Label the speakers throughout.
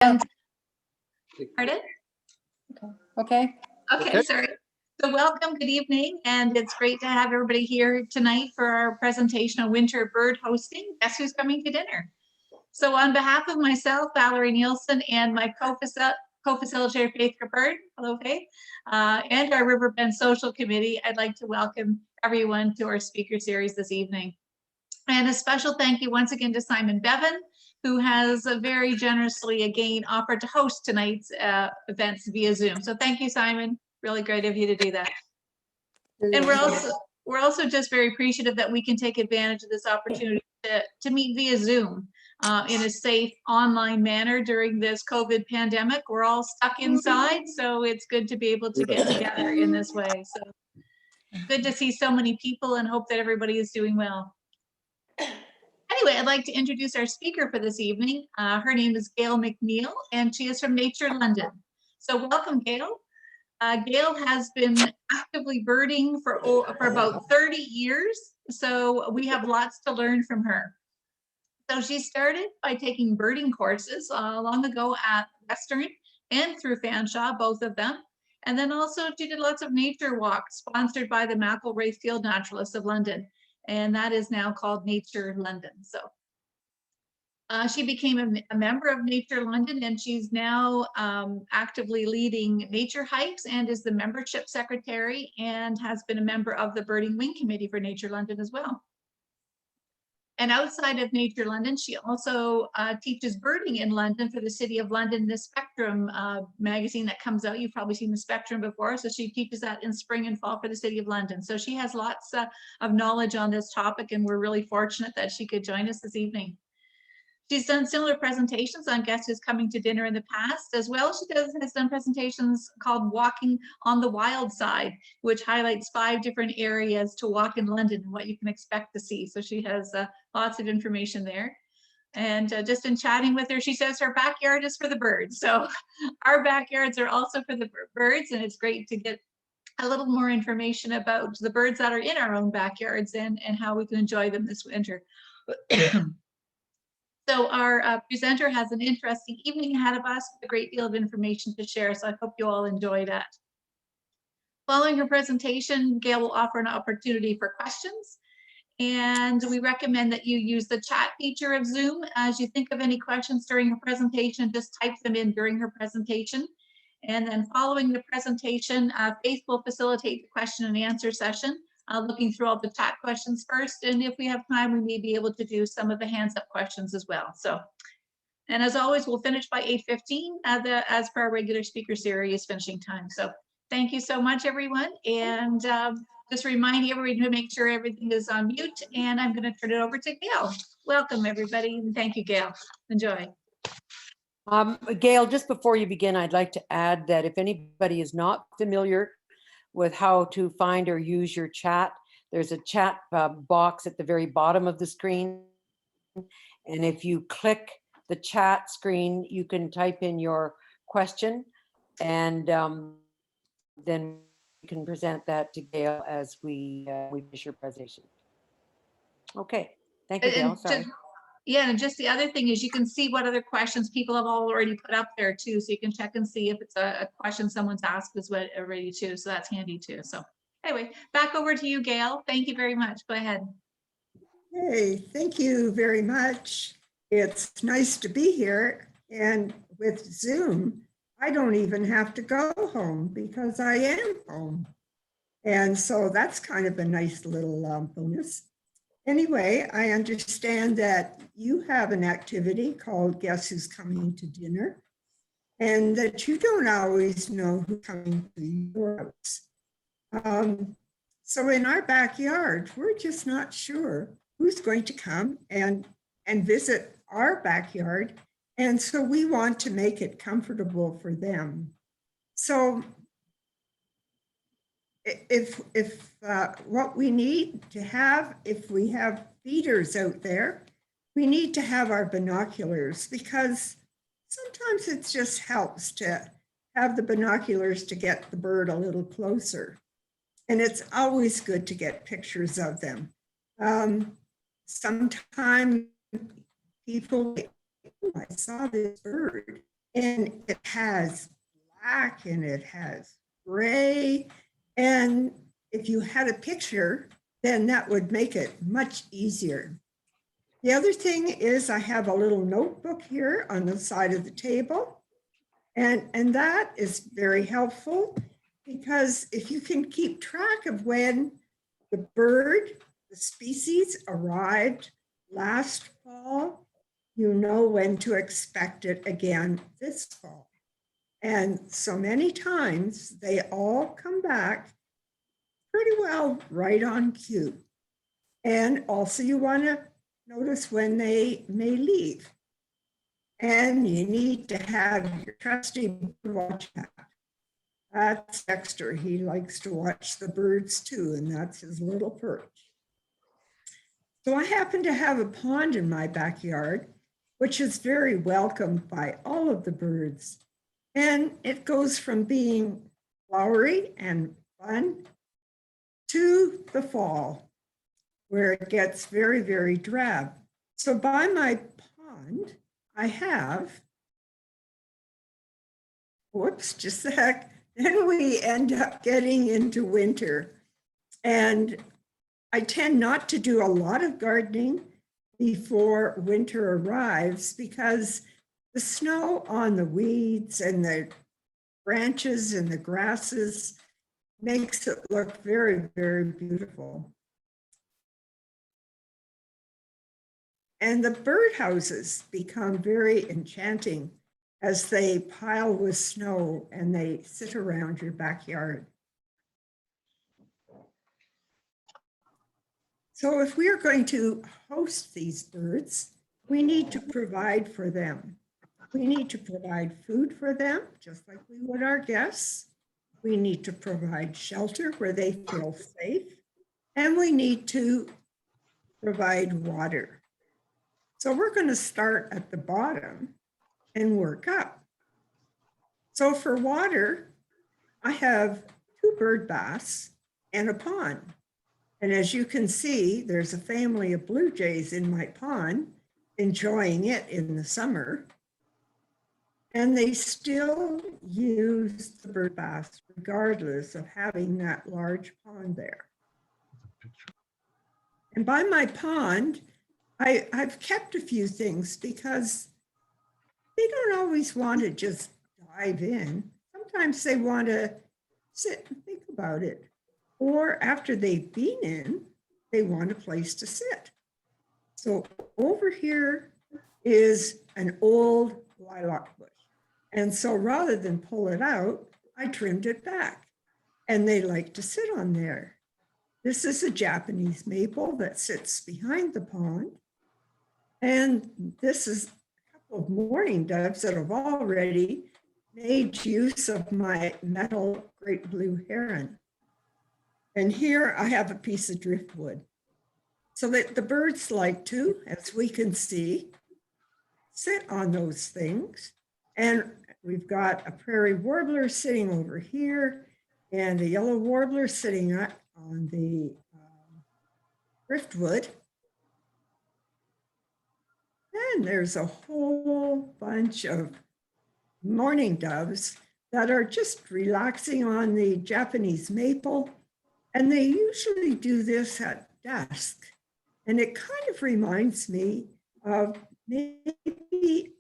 Speaker 1: And, pardon?
Speaker 2: Okay.
Speaker 1: Okay, sorry. So welcome, good evening, and it's great to have everybody here tonight for our presentation on winter bird hosting. Guess who's coming to dinner? So on behalf of myself, Valerie Nielsen, and my co-facilitator, Faith Bird, hello Faith, and our Riverbend Social Committee, I'd like to welcome everyone to our speaker series this evening. And a special thank you once again to Simon Bevan, who has very generously again offered to host tonight's events via Zoom. So thank you, Simon. Really great of you to do that. And we're also just very appreciative that we can take advantage of this opportunity to meet via Zoom in a safe online manner during this COVID pandemic. We're all stuck inside, so it's good to be able to get together in this way. So good to see so many people and hope that everybody is doing well. Anyway, I'd like to introduce our speaker for this evening. Her name is Gail McNeil, and she is from Nature London. So welcome, Gail. Gail has been actively birding for about 30 years, so we have lots to learn from her. So she started by taking birding courses long ago at Western and through Fanshawe, both of them. And then also she did lots of nature walks sponsored by the McElroy Field Naturalists of London. And that is now called Nature London. So she became a member of Nature London, and she's now actively leading nature hikes and is the membership secretary and has been a member of the Birding Wing Committee for Nature London as well. And outside of Nature London, she also teaches birding in London for the City of London, the Spectrum magazine that comes out. You've probably seen the Spectrum before. So she teaches that in spring and fall for the City of London. So she has lots of knowledge on this topic, and we're really fortunate that she could join us this evening. She's done similar presentations on Guess Who's Coming to Dinner in the past, as well as has done presentations called Walking on the Wild Side, which highlights 5 different areas to walk in London and what you can expect to see. So she has lots of information there. And just in chatting with her, she says her backyard is for the birds. So our backyards are also for the birds, and it's great to get a little more information about the birds that are in our own backyards and how we can enjoy them this winter. So our presenter has an interesting evening ahead of us with a great deal of information to share, so I hope you all enjoy that. Following her presentation, Gail will offer an opportunity for questions, and we recommend that you use the chat feature of Zoom. As you think of any questions during her presentation, just type them in during her presentation. And then following the presentation, Faith will facilitate the question and answer session. Looking through all the chat questions first, and if we have time, we may be able to do some of the hands up questions as well. So, and as always, we'll finish by 8:15 as per our regular speaker series finishing time. So thank you so much, everyone. And just reminding everybody to make sure everything is on mute, and I'm going to turn it over to Gail. Welcome, everybody, and thank you, Gail. Enjoy.
Speaker 2: Gail, just before you begin, I'd like to add that if anybody is not familiar with how to find or use your chat, there's a chat box at the very bottom of the screen. And if you click the chat screen, you can type in your question, and then you can present that to Gail as we finish your presentation. Okay, thank you, Gail. Sorry.
Speaker 1: Yeah, and just the other thing is you can see what other questions people have already put up there too. So you can check and see if it's a question someone's asked as well already too. So that's handy too. So anyway, back over to you, Gail. Thank you very much. Go ahead.
Speaker 3: Hey, thank you very much. It's nice to be here. And with Zoom, I don't even have to go home because I am home. And so that's kind of a nice little bonus. Anyway, I understand that you have an activity called Guess Who's Coming to Dinner, and that you don't always know who's coming to your house. So in our backyard, we're just not sure who's going to come and visit our backyard. And so we want to make it comfortable for them. So if what we need to have, if we have feeders out there, we need to have our binoculars, because sometimes it just helps to have the binoculars to get the bird a little closer. And it's always good to get pictures of them. Sometimes people, oh, I saw this bird, And it has black and it has gray. And if you had a picture, then that would make it much easier. The other thing is I have a little notebook here on the side of the table. And that is very helpful because if you can keep track of when the bird, the species arrived last fall, you know when to expect it again this fall. And so many times they all come back pretty well right on cue. And also you want to notice when they may leave. And you need to have your trusty bird watch app. That's Dexter. He likes to watch the birds too, and that's his little perch. So I happen to have a pond in my backyard, which is very welcomed by all of the birds. And it goes from being flowery and fun to the fall, where it gets very, very drab. So by my pond, I have, whoops, just a sec. Then we end up getting into winter. And I tend not to do a lot of gardening before winter arrives because the snow on the weeds and the branches and the grasses makes it look very, very beautiful. And the birdhouses become very enchanting as they pile with snow and they sit around your backyard. So if we are going to host these birds, we need to provide for them. We need to provide food for them, just like we would our guests. We need to provide shelter where they feel safe. And we need to provide water. So we're going to start at the bottom and work up. So for water, I have 2 bird baths and a pond. And as you can see, there's a family of blue jays in my pond enjoying it in the summer. And they still use the bird baths regardless of having that large pond there. And by my pond, I've kept a few things because they don't always want to just dive in. Sometimes they want to sit and think about it. Or after they've been in, they want a place to sit. So over here is an old lilac bush. And so rather than pull it out, I trimmed it back. And they like to sit on there. This is a Japanese maple that sits behind the pond. And this is a couple of mourning doves that have already made use of my metal great blue heron. And here I have a piece of driftwood. So that the birds like to, as we can see, sit on those things. And we've got a prairie warbler sitting over here and a yellow warbler sitting on the driftwood. And there's a whole bunch of mourning doves that are just relaxing on the Japanese maple. And they usually do this at dusk. And it kind of reminds me of maybe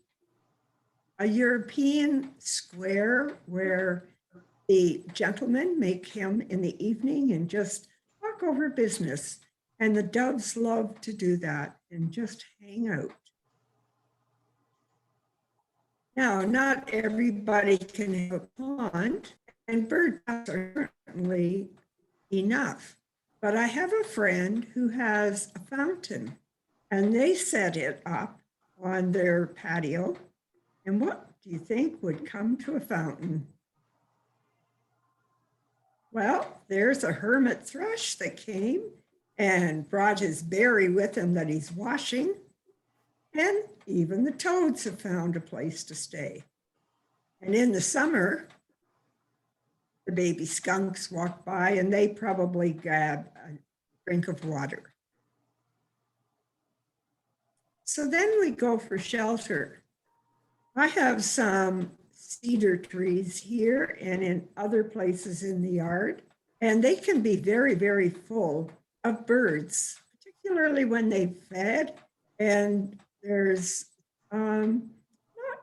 Speaker 3: a European square where the gentlemen make hymn in the evening and just talk over business. And the doves love to do that and just hang out. Now, not everybody can have a pond, and bird baths are certainly enough. But I have a friend who has a fountain, and they set it up on their patio. And what do you think would come to a fountain? Well, there's a hermit thrush that came and brought his berry with him that he's washing. And even the toads have found a place to stay. And in the summer, the baby skunks walk by and they probably grab a drink of water. So then we go for shelter. I have some cedar trees here and in other places in the yard, and they can be very, very full of birds, particularly when they've fed and there's not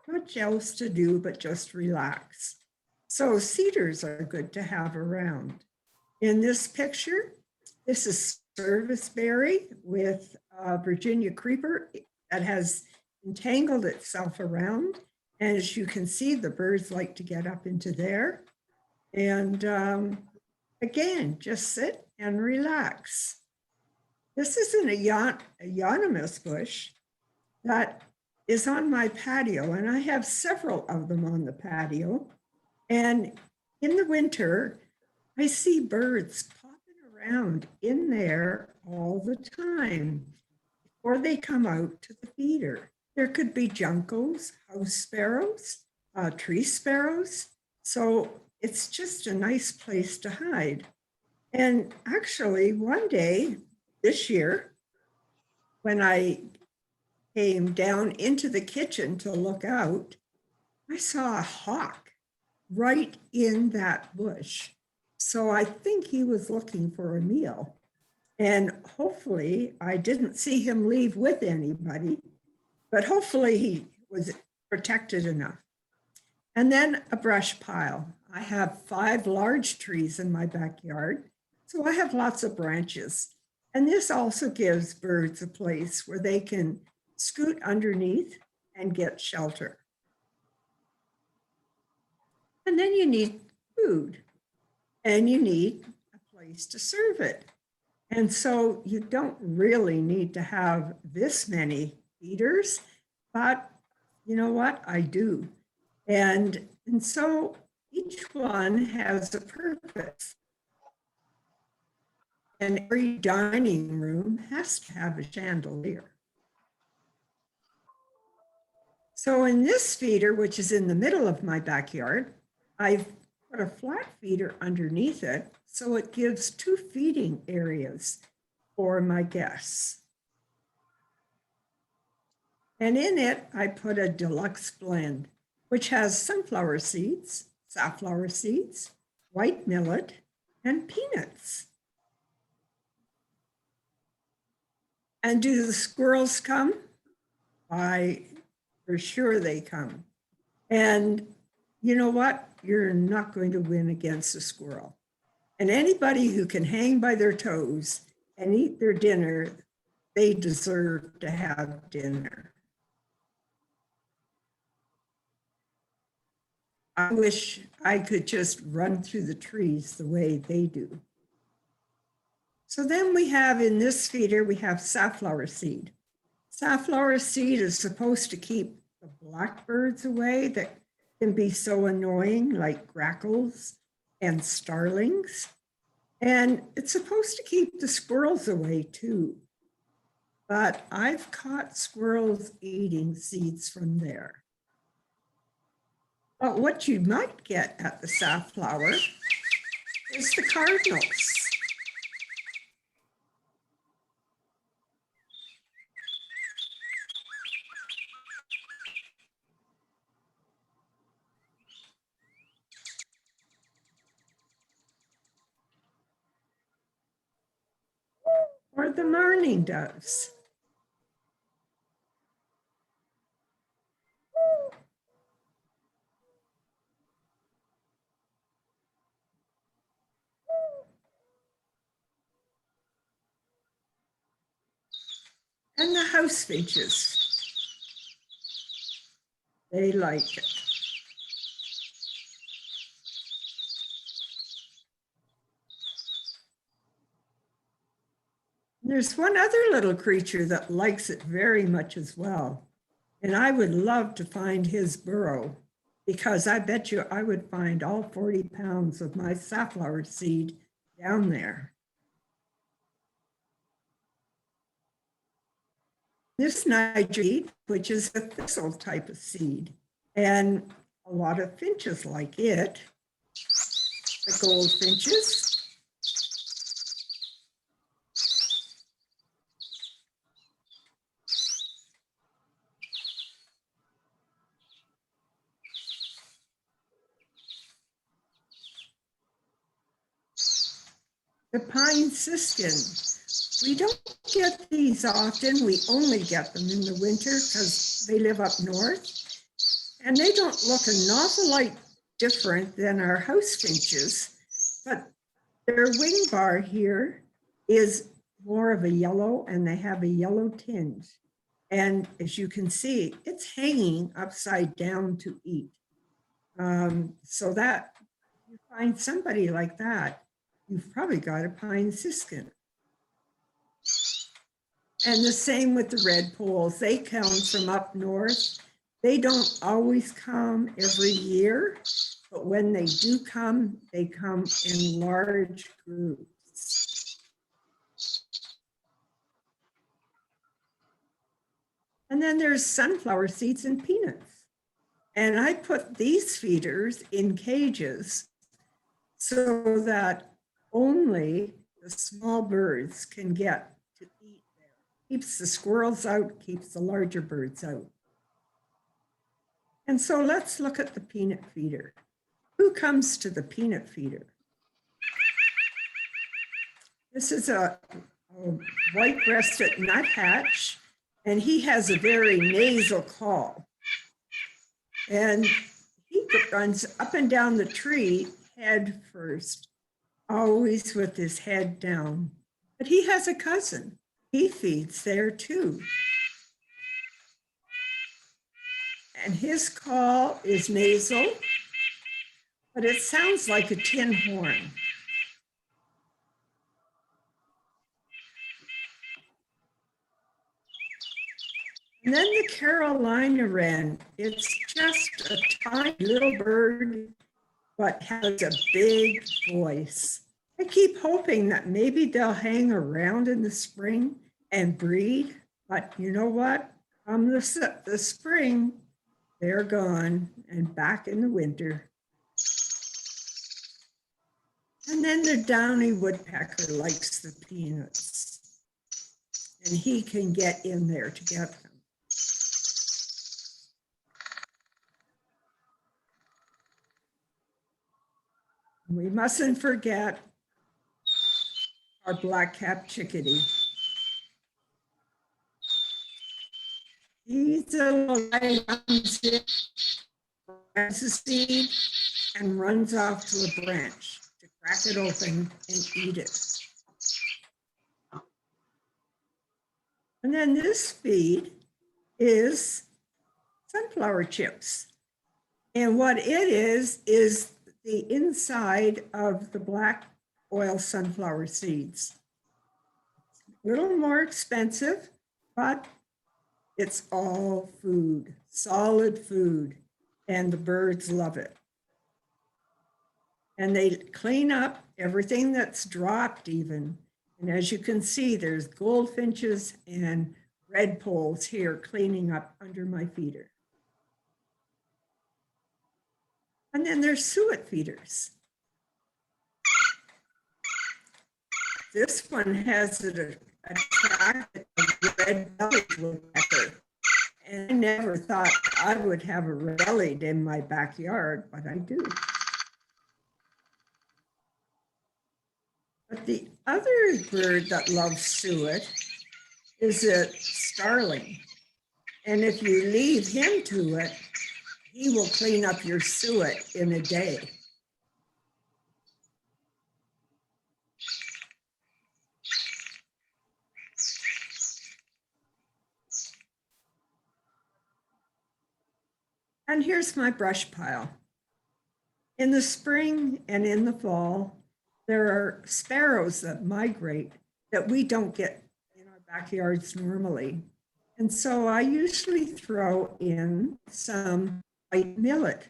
Speaker 3: much else to do but just relax. So cedars are good to have around. In this picture, this is serviceberry with Virginia creeper that has entangled itself around. And as you can see, the birds like to get up into there. And again, just sit and relax. This is a euonymus bush that is on my patio, and I have several of them on the patio. And in the winter, I see birds popping around in there all the time before they come out to the feeder. There could be juncos, house sparrows, tree sparrows. So it's just a nice place to hide. And actually, one day this year, when I came down into the kitchen to look out, I saw a hawk right in that bush. So I think he was looking for a meal. And hopefully I didn't see him leave with anybody, but hopefully he was protected enough. And then a brush pile. I have 5 large trees in my backyard, so I have lots of branches. And this also gives birds a place where they can scoot underneath and get shelter. And then you need food and you need a place to serve it. And so you don't really need to have this many feeders, but you know what? I do. And so each one has a purpose. And every dining room has to have a chandelier. So in this feeder, which is in the middle of my backyard, I've put a flat feeder underneath it, so it gives 2 feeding areas for my guests. And in it, I put a deluxe blend, which has sunflower seeds, safflower seeds, white millet, and peanuts. And do the squirrels come? For sure they come. And you know what? You're not going to win against a squirrel. And anybody who can hang by their toes and eat their dinner, they deserve to have dinner. I wish I could just run through the trees the way they do. So then we have in this feeder, we have safflower seed. Safflower seed is supposed to keep the blackbirds away that can be so annoying, like grackles and starlings. And it's supposed to keep the squirrels away too. But I've caught squirrels eating seeds from there. But what you might get at the safflower is the cardinals. Or the mourning doves. And the house finches. They like it. There's one other little creature that likes it very much as well. And I would love to find his burrow, because I bet you I would find all 40 pounds of my safflower seed down there. This Niger seed, which is a thistle type of seed, and a lot of finches like it, the goldfinches. the pine siskin. We don't get these often. We only get them in the winter because they live up north. And they don't look an awful lot different than our house finches, but their wing bar here is more of a yellow, and they have a yellow tinge. And as you can see, it's hanging upside down to eat. So that you find somebody like that, you've probably got a pine siskin. And the same with the red poles. They come from up north. They don't always come every year, but when they do come, they come in large groups. And then there's sunflower seeds and peanuts. And I put these feeders in cages so that only the small birds can get to eat there. Keeps the squirrels out, keeps the larger birds out. And so let's look at the peanut feeder. Who comes to the peanut feeder? This is a white-breasted nuthatch, and he has a very nasal call. And he runs up and down the tree head first, always with his head down. But he has a cousin. He feeds there too. And his call is nasal, but it sounds like a tin horn. And then the Carolina wren, it's just a tiny little bird, but has a big voice. I keep hoping that maybe they'll hang around in the spring and breed, but you know what? Come the spring, they're gone and back in the winter. And then the downy woodpecker likes the peanuts, and he can get in there to get them. We mustn't forget our black-capped chickadee. He's a little guy, runs it, grabs a seed, and runs off to a branch to crack it open and eat it. And then this feed is sunflower chips. And what it is the inside of the black oil sunflower seeds. A little more expensive, but it's all food, solid food, and the birds love it. And they clean up everything that's dropped even. And as you can see, there's goldfinches and red poles here cleaning up under my feeder. And then there's suet feeders. This one has a red-bellied woodpecker. And I never thought I would have a red-bellied in my backyard, but I do. But the other bird that loves suet is a starling. And if you leave him to it, he will clean up your suet in a day. And here's my brush pile. In the spring and in the fall, there are sparrows that migrate that we don't get in our backyards normally. And so I usually throw in some white millet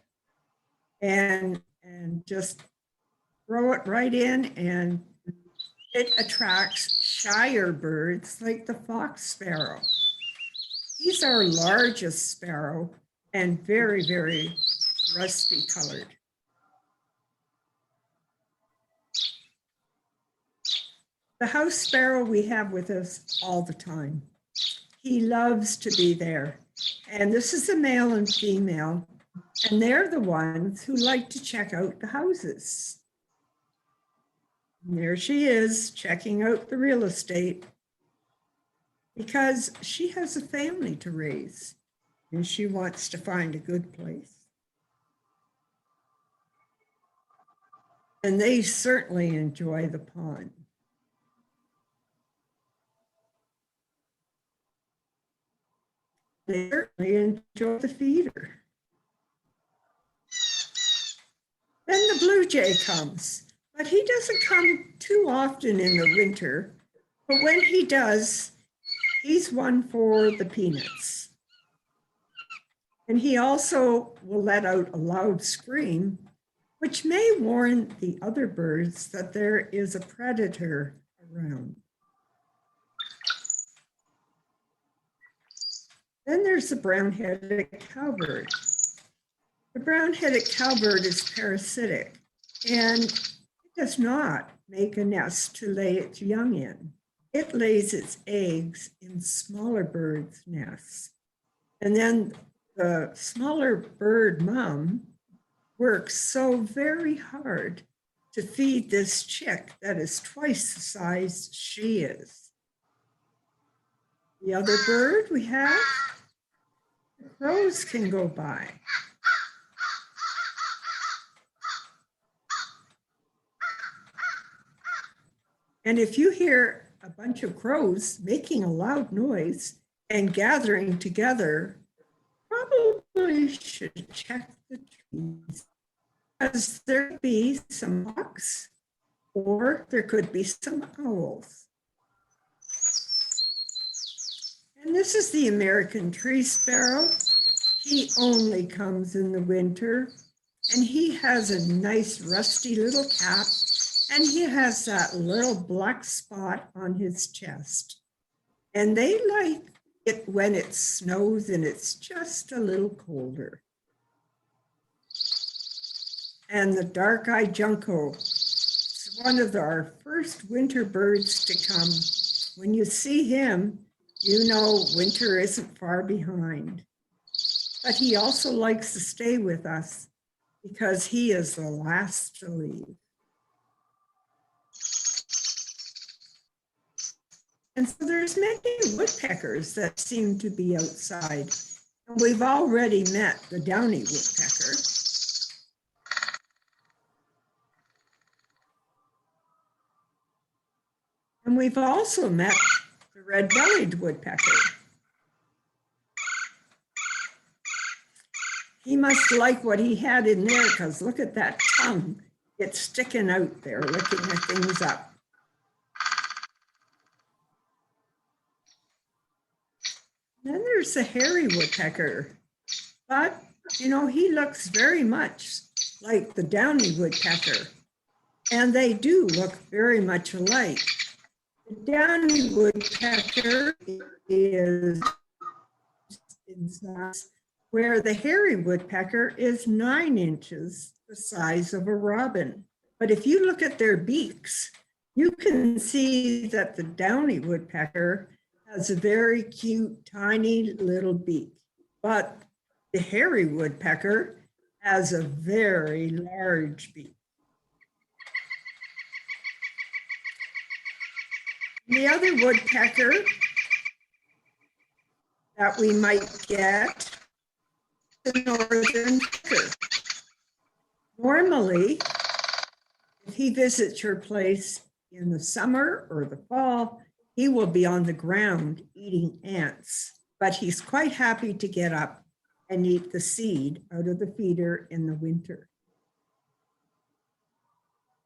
Speaker 3: and just throw it right in, and it attracts shyer birds like the fox sparrow. He's our largest sparrow and very, very rusty colored. The house sparrow we have with us all the time. He loves to be there. And this is a male and female, and they're the ones who like to check out the houses. And there she is, checking out the real estate because she has a family to raise and she wants to find a good place. And they certainly enjoy the pond. They certainly enjoy the feeder. Then the blue jay comes, but he doesn't come too often in the winter. But when he does, he's one for the peanuts. And he also will let out a loud scream, which may warn the other birds that there is a predator around. Then there's the brown-headed cowbird. The brown-headed cowbird is parasitic and it does not make a nest to lay its young in. It lays its eggs in smaller birds' nests. And then the smaller bird mom works so very hard to feed this chick that is twice the size she is. The other bird we have, the crows can go by. And if you hear a bunch of crows making a loud noise and gathering together, probably should check the trees, because there could be some hawks or there could be some owls. And this is the American tree sparrow. He only comes in the winter and he has a nice rusty little cap and he has that little black spot on his chest. And they like it when it snows and it's just a little colder. And the dark-eyed junco is one of our first winter birds to come. When you see him, you know winter isn't far behind. But he also likes to stay with us because he is the last to leave. And so there's many woodpeckers that seem to be outside. And we've already met the downy woodpecker. And we've also met the red-bellied woodpecker. He must like what he had in there because look at that tongue. It's sticking out there, licking the things up. Then there's the hairy woodpecker, but you know, he looks very much like the downy woodpecker, and they do look very much alike. The downy woodpecker is in size, where the hairy woodpecker is 9 inches the size of a robin. But if you look at their beaks, you can see that the downy woodpecker has a very cute, tiny little beak. But the hairy woodpecker has a very large beak. The other woodpecker that we might get, the northern pecker. Normally, if he visits your place in the summer or the fall, he will be on the ground eating ants, but he's quite happy to get up and eat the seed out of the feeder in the winter.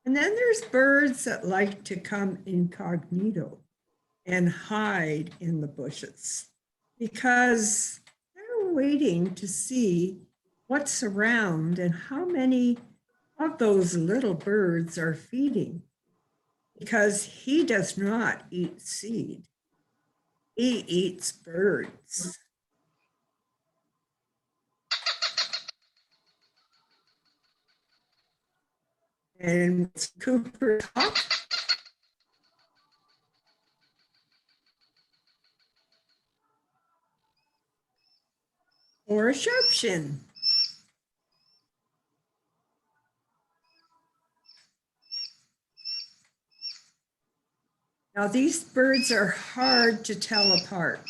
Speaker 3: And then there's birds that like to come incognito and hide in the bushes because they're waiting to see what's around and how many of those little birds are feeding. Because he does not eat seed, he eats birds. And it's Cooper Hawk. Or a sharpshin. Now, these birds are hard to tell apart.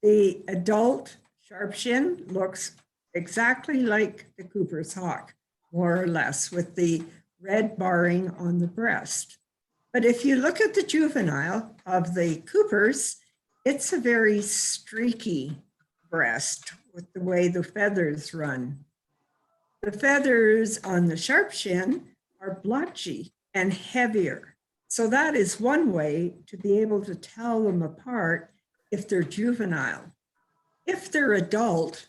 Speaker 3: The adult sharpshin looks exactly like the Cooper's hawk, more or less, with the red barring on the breast. But if you look at the juvenile of the Coopers, it's a very streaky breast with the way the feathers run. The feathers on the sharpshin are blotchy and heavier. So that is one way to be able to tell them apart if they're juvenile. If they're adult,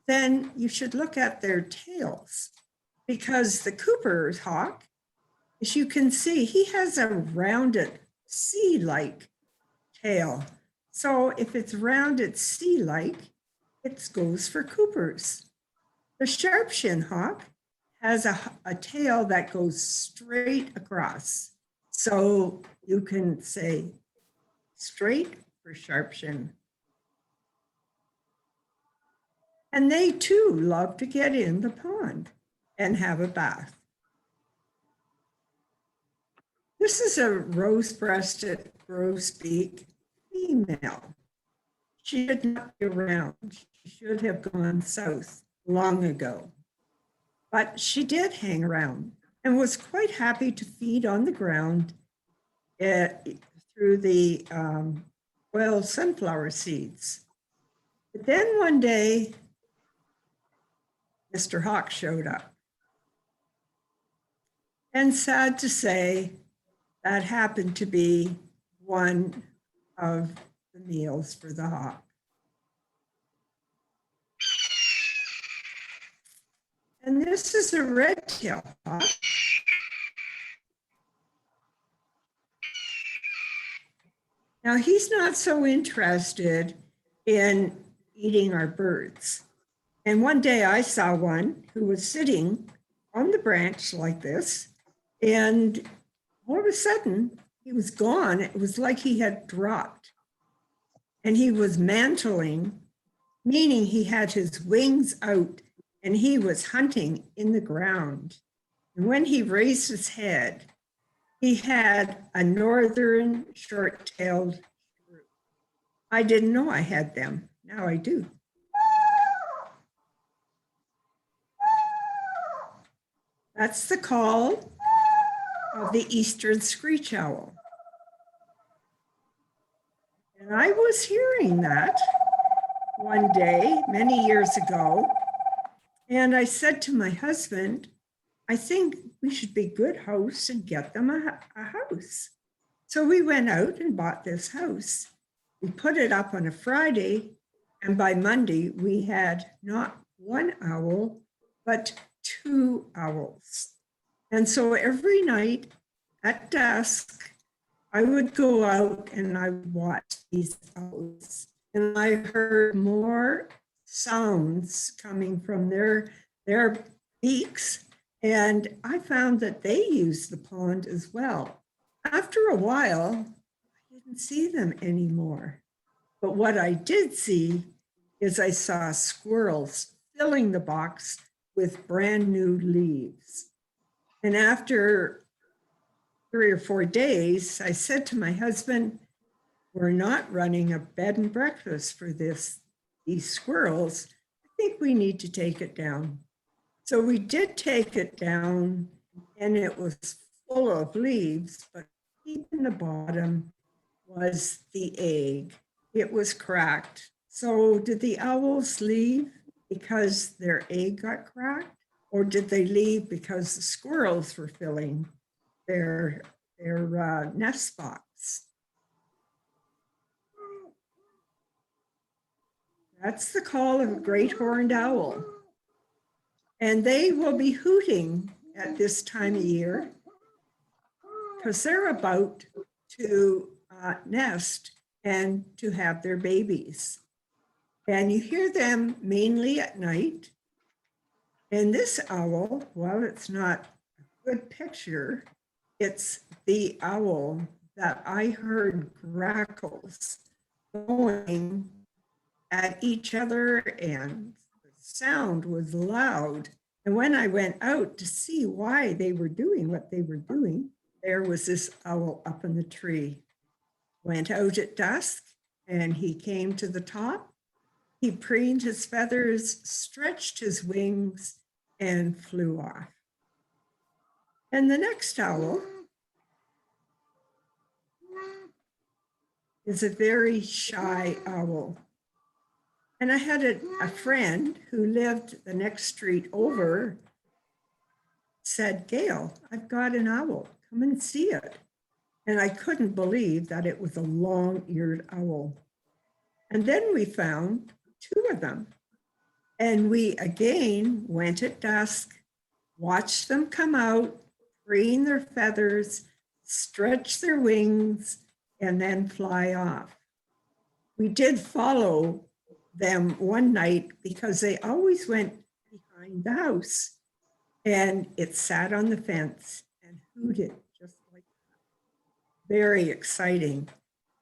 Speaker 3: then you should look at their tails, because the Cooper's hawk, as you can see, he has a rounded C-like tail. So if it's rounded C-like, it goes for Cooper's. The sharpshin hawk has a tail that goes straight across. So you can say straight for sharpshin. And they too love to get in the pond and have a bath. This is a rose-breasted grosbeak female. She should not be around. She should have gone south long ago. But she did hang around and was quite happy to feed on the ground through the oil sunflower seeds. But then one day, Mr. Hawk showed up. And sad to say, that happened to be one of the meals for the hawk. And this is a red-tailed hawk. Now, he's not so interested in eating our birds. And one day I saw one who was sitting on the branch like this, and all of a sudden he was gone. It was like he had dropped. And he was mantling, meaning he had his wings out and he was hunting in the ground. And when he raised his head, he had a northern short-tailed shrew. I didn't know I had them. Now I do. That's the call of the eastern screech owl. And I was hearing that one day, many years ago, and I said to my husband, I think we should be good hosts and get them a house. So we went out and bought this house. We put it up on a Friday, and by Monday we had not one owl, but 2 owls. And so every night at dusk, I would go out and I would watch these owls. And I heard more sounds coming from their beaks. And I found that they used the pond as well. After a while, I didn't see them anymore. But what I did see is I saw squirrels filling the box with brand new leaves. And after 3 or 4 days, I said to my husband, we're not running a bed and breakfast for these squirrels. I think we need to take it down. So we did take it down, and it was full of leaves, but deep in the bottom was the egg. It was cracked. So did the owls leave because their egg got cracked? Or did they leave because the squirrels were filling their nest spots? That's the call of a great horned owl. And they will be hooting at this time of year because they're about to nest and to have their babies. And you hear them mainly at night. And this owl, while it's not a good picture, it's the owl that I heard grackles going at each other, and the sound was loud. And when I went out to see why they were doing what they were doing, there was this owl up in the tree. Went out at dusk and he came to the top. He preened his feathers, stretched his wings, and flew off. And the next owl is a very shy owl. And I had a friend who lived the next street over, said, Gail, I've got an owl, come and see it. And I couldn't believe that it was a long-eared owl. And then we found 2 of them. And we again went at dusk, watched them come out, preen their feathers, stretch their wings, and then fly off. We did follow them one night because they always went behind the house, and it sat on the fence and hooted just like that. Very exciting.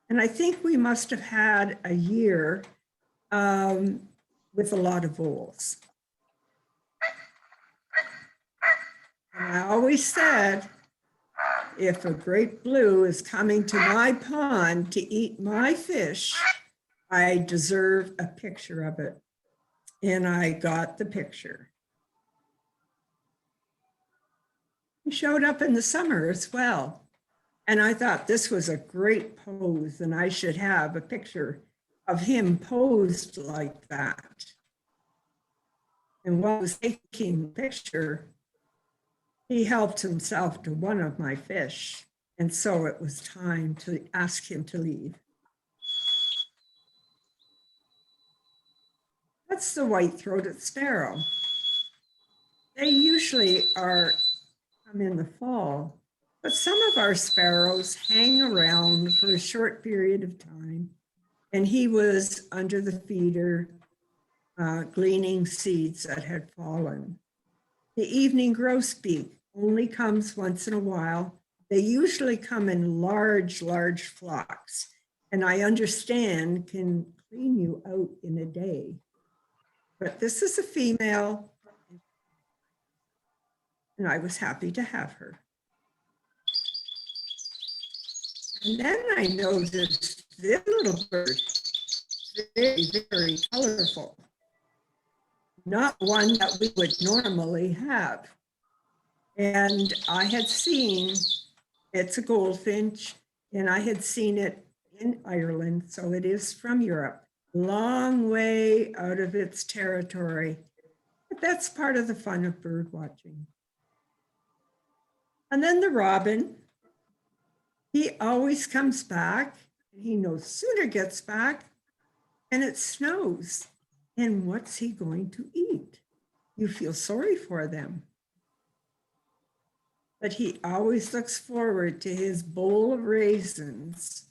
Speaker 3: And I think we must have had a year with a lot of voles. And I always said, if a great blue is coming to my pond to eat my fish, I deserve a picture of it. And I got the picture. He showed up in the summer as well. And I thought this was a great pose and I should have a picture of him posed like that. And while I was taking the picture, he helped himself to one of my fish. And so it was time to ask him to leave. That's the white-throated sparrow. They usually come in the fall, but some of our sparrows hang around for a short period of time. And he was under the feeder, gleaning seeds that had fallen. The evening grosbeak only comes once in a while. They usually come in large, large flocks, and I understand can clean you out in a day. But this is a female, and I was happy to have her. And then I noticed this little bird, very, very colorful. Not one that we would normally have. And I had seen, it's a goldfinch, and I had seen it in Ireland, so it is from Europe, long way out of its territory. But that's part of the fun of bird watching. And then the robin, he always comes back, and he no sooner gets back, and it snows. And what's he going to eat? You feel sorry for them. But he always looks forward to his bowl of raisins.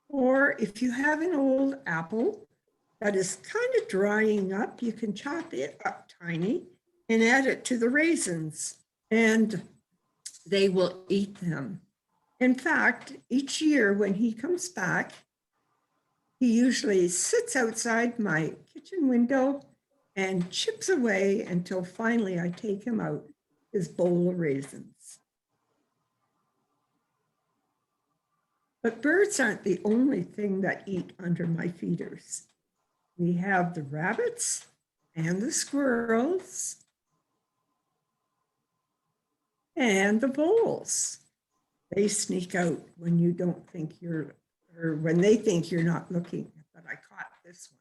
Speaker 3: Or if you have an old apple that is kind of drying up, you can chop it up tiny and add it to the raisins, and they will eat them. In fact, each year when he comes back, he usually sits outside my kitchen window and chips away until finally I take him out his bowl of raisins. But birds aren't the only thing that eat under my feeders. We have the rabbits and the squirrels and the voles. They sneak out when you don't think you're, or when they think you're not looking, but I caught this one.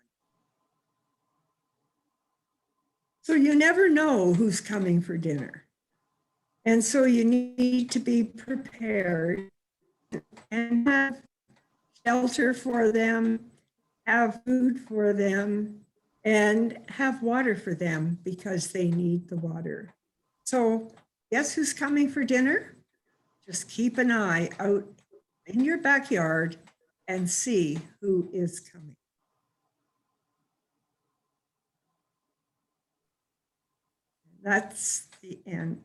Speaker 3: So you never know who's coming for dinner. And so you need to be prepared and have shelter for them, have food for them, and have water for them because they need the water. So guess who's coming for dinner? Just keep an eye out in your backyard and see who is coming. That's the end.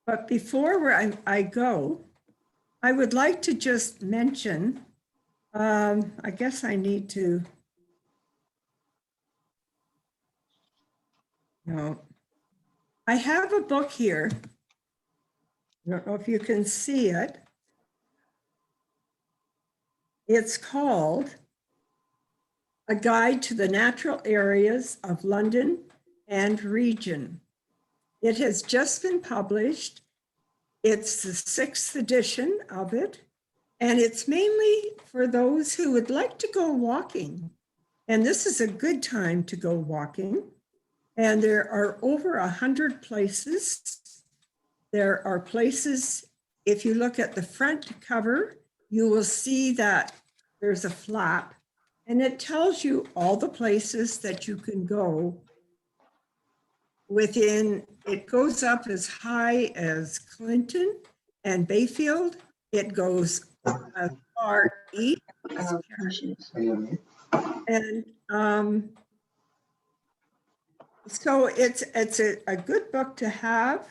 Speaker 3: But before I go, I would like to just mention, I guess I need to, no, I have a book here I don't know if you can see it. It's called A Guide to the Natural Areas of London and Region. It has just been published. It's the 6th edition of it, and it's mainly for those who would like to go walking. And this is a good time to go walking. And there are over 100 places. There are places, if you look at the front cover, you will see that there's a flap, and it tells you all the places that you can go within. It goes up as high as Clinton and Bayfield. It goes as far east as Carrick. And so it's a good book to have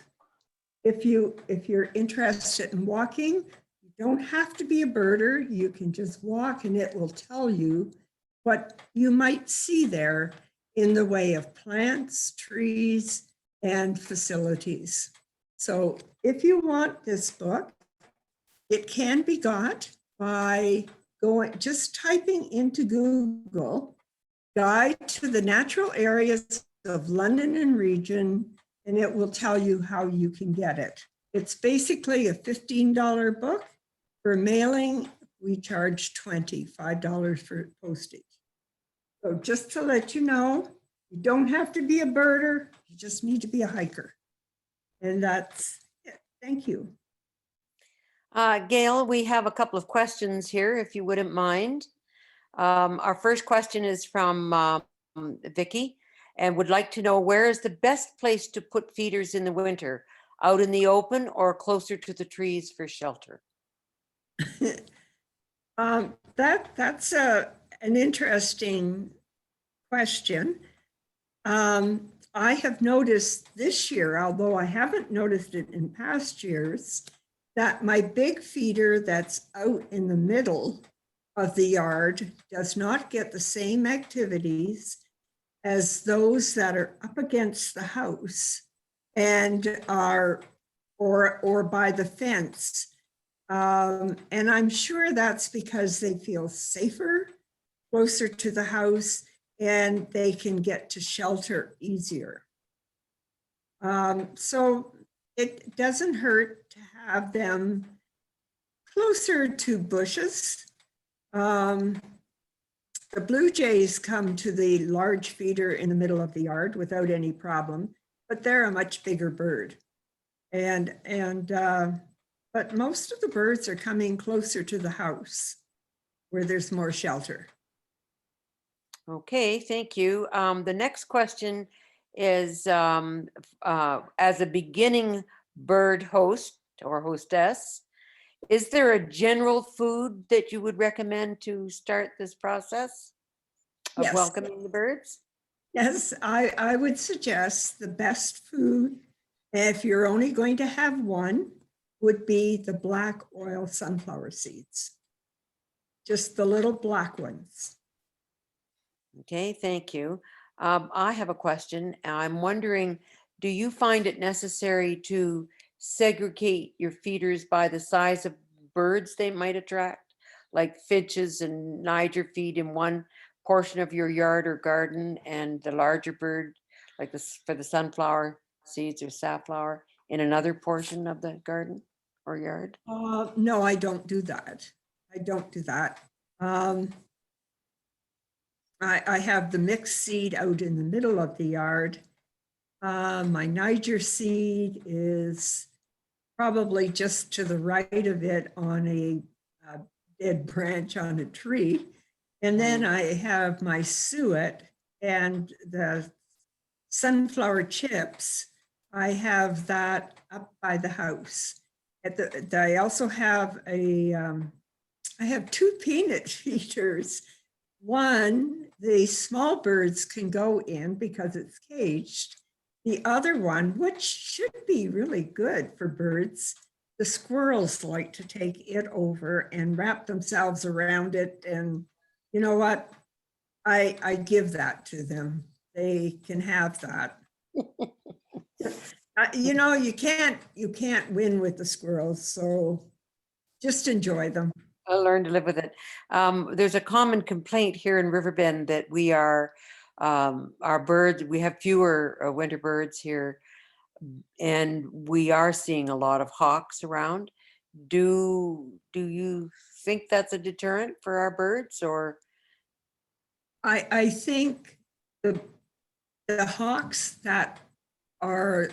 Speaker 3: if you're interested in walking. You don't have to be a birder. You can just walk, and it will tell you what you might see there in the way of plants, trees, and facilities. So if you want this book, it can be got by just typing into Google Guide to the Natural Areas of London and Region, and it will tell you how you can get it. It's basically a $15 book. For mailing, we charge $25 for postage. So just to let you know, you don't have to be a birder, you just need to be a hiker. And that's it. Thank you.
Speaker 2: Gail, we have a couple of questions here, if you wouldn't mind. Our first question is from Vicky, and would like to know, where is the best place to put feeders in the winter? Out in the open or closer to the trees for shelter?
Speaker 3: That's an interesting question. I have noticed this year, although I haven't noticed it in past years, that my big feeder that's out in the middle of the yard does not get the same activities as those that are up against the house and are or by the fence. And I'm sure that's because they feel safer closer to the house and they can get to shelter easier. So it doesn't hurt to have them closer to bushes. The blue jays come to the large feeder in the middle of the yard without any problem, but they're a much bigger bird. But most of the birds are coming closer to the house where there's more shelter.
Speaker 2: Okay, thank you. The next question is, as a beginning bird host or hostess, is there a general food that you would recommend to start this process of
Speaker 3: Yes.
Speaker 2: welcoming the birds?
Speaker 3: Yes, I would suggest the best food, if you're only going to have one, would be the black oil sunflower seeds. Just the little black ones.
Speaker 2: Okay, thank you. I have a question. I'm wondering, do you find it necessary to segregate your feeders by the size of birds they might attract? Like finches and Niger feed in one portion of your yard or garden, and the larger bird, like this for the sunflower seeds or safflower, in another portion of the garden or yard?
Speaker 3: No, I don't do that. I don't do that. I have the mixed seed out in the middle of the yard. My Niger seed is probably just to the right of it on a dead branch on a tree. And then I have my suet and the sunflower chips. I have that up by the house. I also have I have two peanut feeders. One, the small birds can go in because it's caged. The other one, which should be really good for birds, the squirrels like to take it over and wrap themselves around it. And you know what? I give that to them. They can have that. You know, you can't win with the squirrels, so just enjoy them.
Speaker 2: I'll learn to live with it. There's a common complaint here in Riverbend that we are, our birds, we have fewer winter birds here, and we are seeing a lot of hawks around. Do you think that's a deterrent for our birds, or?
Speaker 3: I think the hawks that are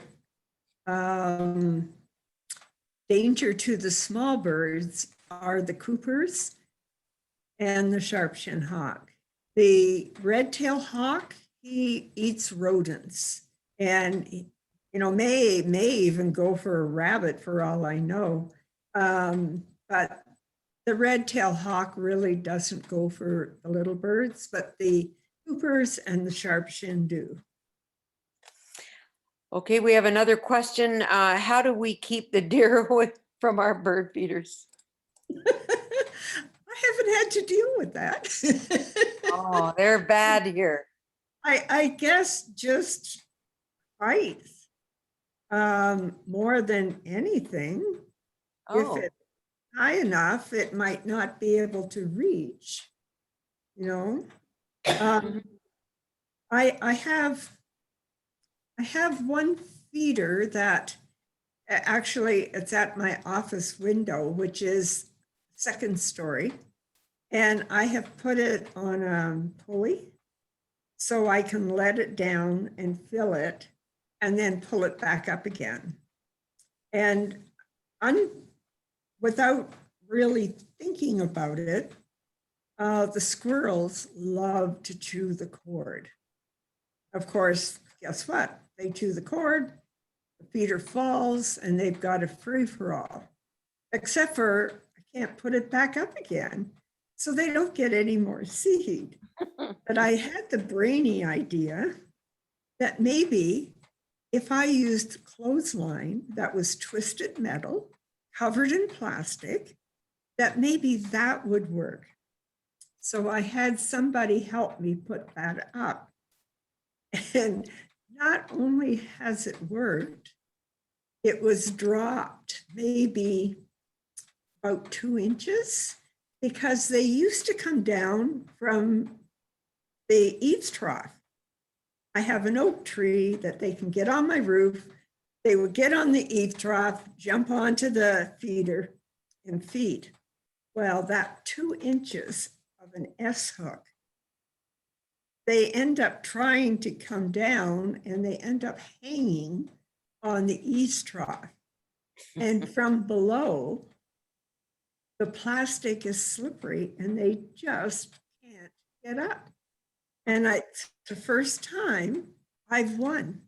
Speaker 3: danger to the small birds are the Coopers and the sharp-shinned hawk. The red-tailed hawk, he eats rodents, and you know, may even go for a rabbit for all I know. But the red-tailed hawk really doesn't go for the little birds, but the Coopers and the sharp-shinned do.
Speaker 2: Okay, we have another question. How do we keep the deer away from our bird feeders?
Speaker 3: I haven't had to deal with that.
Speaker 2: Oh, they're bad here.
Speaker 3: I guess just height, more than anything.
Speaker 2: Oh,
Speaker 3: If it's high enough, it might not be able to reach, you know. I have one feeder that actually it's at my office window, which is second story. And I have put it on a pulley so I can let it down and fill it and then pull it back up again. And without really thinking about it, the squirrels love to chew the cord. Of course, guess what? They chew the cord, the feeder falls, and they've got a free-for-all. Except for I can't put it back up again, so they don't get any more seed. But I had the brainy idea that maybe if I used clothesline that was twisted metal, covered in plastic, that maybe that would work. So I had somebody help me put that up. And not only has it worked, it was dropped maybe about 2 inches because they used to come down from the eaves trough. I have an oak tree that they can get on my roof. They would get on the eaves trough, jump onto the feeder and feed. Well, that 2 inches of an S hook, they end up trying to come down and they end up hanging on the eaves trough. And from below, the plastic is slippery and they just can't get up. And the first time I've won.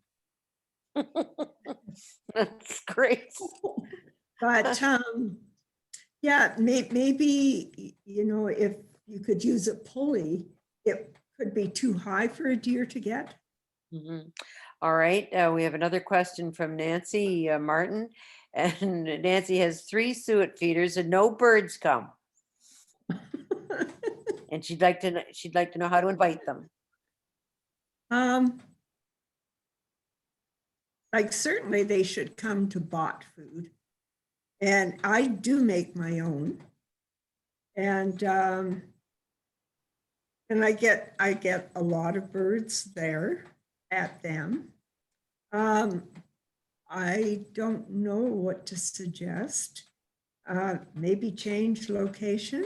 Speaker 2: that's great.
Speaker 3: But yeah, maybe, you know, if you could use a pulley, it could be too high for a deer to get.
Speaker 2: All right, we have another question from Nancy Martin, and Nancy has 3 suet feeders and no birds come, and she'd like to know how to invite them.
Speaker 3: Like certainly they should come to bought food, and I do make my own, and I get a lot of birds there at them. I don't know what to suggest. Maybe change location,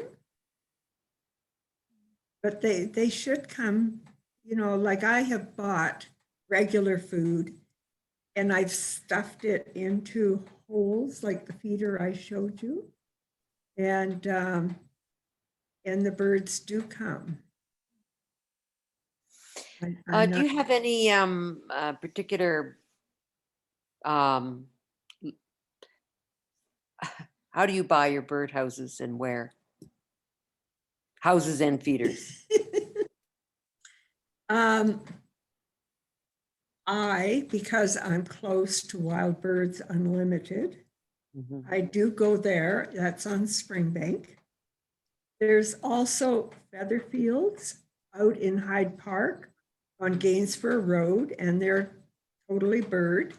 Speaker 3: but they should come. You know, like I have bought regular food and I've stuffed it into holes like the feeder I showed you. And the birds do come.
Speaker 2: Do you have any particular, how do you buy your bird houses and where? Houses and feeders.
Speaker 3: Because I'm close to Wild Birds Unlimited, I do go there. That's on Springbank. There's also feather fields out in Hyde Park on Gainsborough Road, and they're totally bird.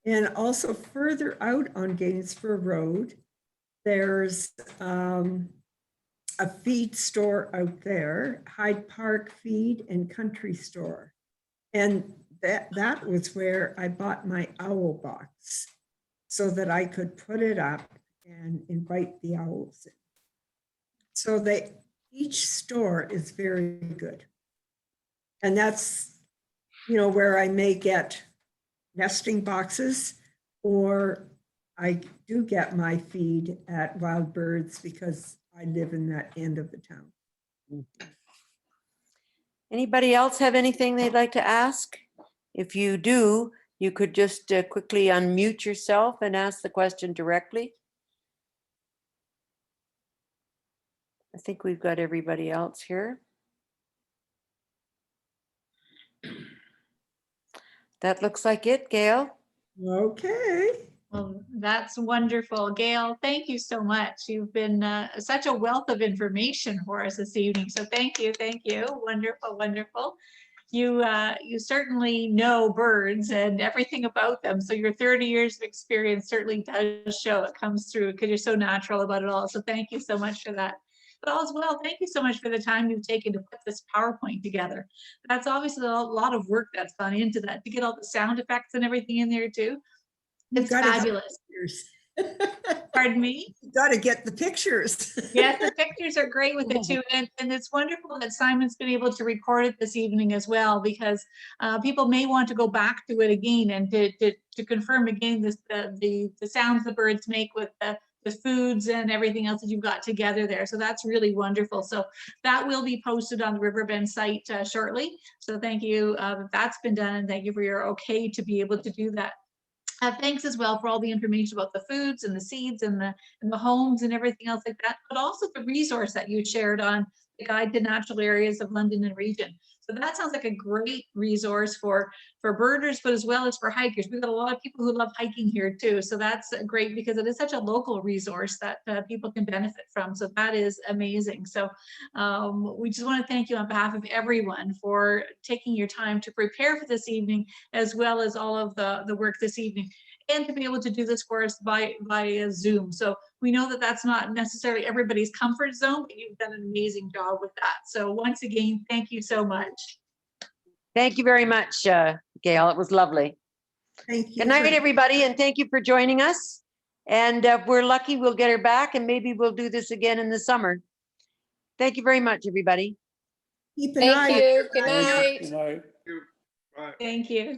Speaker 3: And also further out on Gainsborough Road, there's a feed store out there, Hyde Park Feed and Country Store. And that was where I bought my owl box so that I could put it up and invite the owls in. So each store is very good. And that's, where I may get nesting boxes, or I do get my feed at Wild Birds because I live in that end of the town.
Speaker 2: Anybody else have anything they'd like to ask? If you do, you could just quickly unmute yourself and ask the question directly. I think we've got everybody else here. That looks like it, Gail.
Speaker 3: Okay.
Speaker 1: Well, that's wonderful. Gail, thank you so much. You've been such a wealth of information for us this evening. So thank you. Thank you. Wonderful, wonderful. You certainly know birds and everything about them. So your 30 years of experience certainly does show. It comes through because you're so natural about it all. So thank you so much for that. But as well, thank you so much for the time you've taken to put this PowerPoint together. That's obviously a lot of work that's gone into that, to get all the sound effects and everything in there too. It's fabulous. Pardon me?
Speaker 3: You got to get the pictures.
Speaker 1: Yes, the pictures are great with it too. And it's wonderful that Simon's been able to record it this evening as well, because people may want to go back to it again and to confirm again the sounds the birds make with the foods and everything else that you've got together there. So that's really wonderful. So that will be posted on the Riverbend site shortly. So thank you. That's been done, and thank you for your okay to be able to do that. Thanks as well for all the information about the foods and the seeds and the homes and everything else like that, but also the resource that you shared on the Guide to Natural Areas of London and Region. So that sounds like a great resource for birders, but as well as for hikers. We've got a lot of people who love hiking here too. So that's great because it is such a local resource that people can benefit from. So that is amazing. So we just want to thank you on behalf of everyone for taking your time to prepare for this evening, as well as all of the work this evening, and to be able to do this for us via Zoom. So we know that that's not necessarily everybody's comfort zone, but you've done an amazing job with that. So once again, thank you so much.
Speaker 2: Thank you very much, Gail. It was lovely.
Speaker 3: Thank you.
Speaker 2: Good night, everybody, and thank you for joining us. And if we're lucky, we'll get her back, and maybe we'll do this again in the summer. Thank you very much, everybody.
Speaker 3: Keep an eye.
Speaker 4: Thank you. Good night.
Speaker 5: Good night.
Speaker 1: Thank you.